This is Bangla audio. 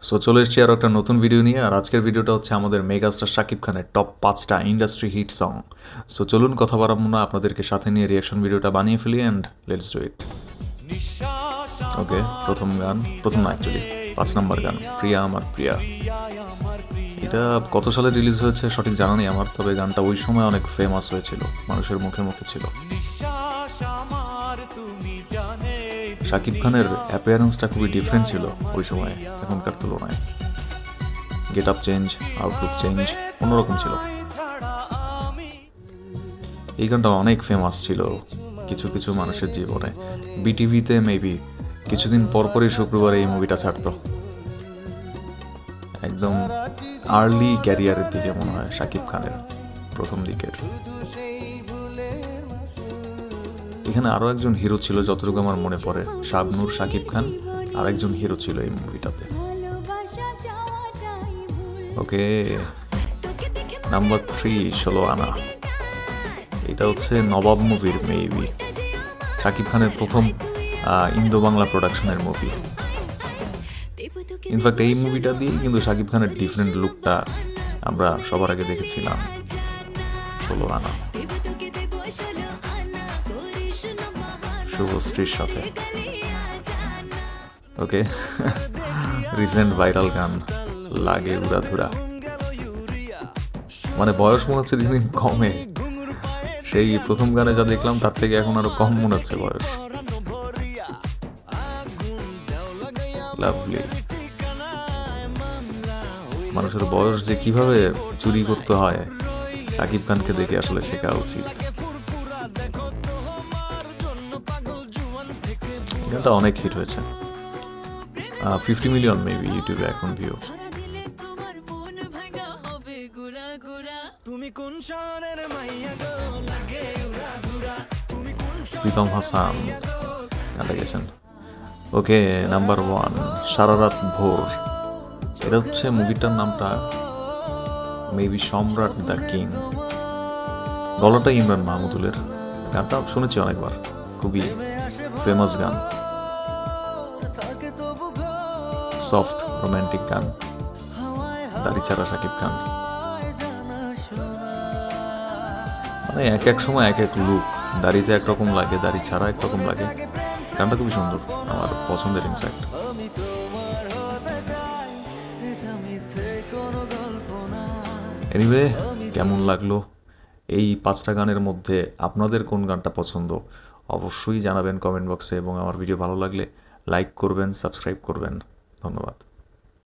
সো চলে এসেছি আরও একটা নতুন ভিডিও নিয়ে। আর আজকের ভিডিওটা হচ্ছে আমাদের মেগাস্টার শাকিব খানের টপ 5টা ইন্ডাস্ট্রি হিট সং। সো চলুন কথা বাড়াবো না, আপনাদেরকে সাথে নিয়ে রিয়াকশন ভিডিওটা বানিয়ে ফেলি অ্যান্ড লেটস ডু ইট। ওকে, প্রথম গান, প্রথম না অ্যাকচুয়ালি 5 নম্বর গান, প্রিয়া আমার প্রিয়া। এটা কত সালে রিলিজ হয়েছে সঠিক জানা নেই আমার, তবে গানটা ওই সময় অনেক ফেমাস হয়েছিল, মানুষের মুখে মুখে ছিল। শাকিব খানের অ্যাপিয়ারেন্সটা খুবই ডিফারেন্ট ছিল ওই সময় এখনকার তুলনায়। Get up change, Outlook change, অন্যরকম ছিল। এই গানটা অনেক ফেমাস ছিল কিছু কিছু মানুষের জীবনে। বিটিভিতে মেবি কিছুদিন পরপরই শুক্রবারে এই মুভিটা ছাড়তো। একদম আর্লি ক্যারিয়ারের দিকে মনে হয় শাকিব খানের, প্রথম দিকের। এখানে আরও একজন হিরো ছিল যতটুকু আমার মনে পড়ে, শাবনূর, শাকিব খান আর একজন হিরো ছিল এই মুভিটাতে। ওকে, নাম্বার 3 16 আনা। এটা হচ্ছে নবাব মুভির মেবি শাকিব খানের প্রথম ইন্দো বাংলা প্রোডাকশনের মুভি। ইনফ্যাক্ট এই মুভিটা দিয়েই কিন্তু শাকিব খানের ডিফারেন্ট লুকটা আমরা সবার আগে দেখেছিলাম 16 আনা, শুভশ্রীর সাথে। ওকে, রিসেন্ট ভাইরাল গান লাগে উড়াধুরা। মানে বয়স মনে হচ্ছে দিন দিন কমে, সেই প্রথম গানে যা দেখলাম তার থেকে এখন আরো কম মনে হচ্ছে বয়স। লাভলি। মানুষের বয়স যে কিভাবে চুরি করতে হয় শাকিব খানকে দেখে আসলে শেখা উচিত। গানটা অনেক হিট হয়েছে, 50 মিলিয়ন মেবি ইউটিউবে এখন ভিউ। প্রীতম হাসান গানটা গেছেন। ওকে, নাম্বার 1 সারা রাত ভোর। এটা হচ্ছে মুভিটার নামটা মেবি সম্রাট দ্য কিং। গলাটা ইমরান মাহমুদুলের। গানটা শুনেছি অনেকবার, খুবই ফেমাস গান, সফট রোম্যান্টিক গান, দাড়ি ছাড়া শাকিব খান। মানে এক এক সময় এক এক লুক, দাড়িতে একরকম লাগে, দাড়ি ছাড়া একরকম লাগে। গানটা খুবই সুন্দর, আমার পছন্দের ইনফ্যাক্ট। এনিওয়ে, কেমন লাগলো এই 5টা গানের মধ্যে আপনাদের কোন গানটা পছন্দ অবশ্যই জানাবেন কমেন্ট বক্সে, এবং আমার ভিডিও ভালো লাগলে লাইক করবেন, সাবস্ক্রাইব করবেন। ধন্যবাদ।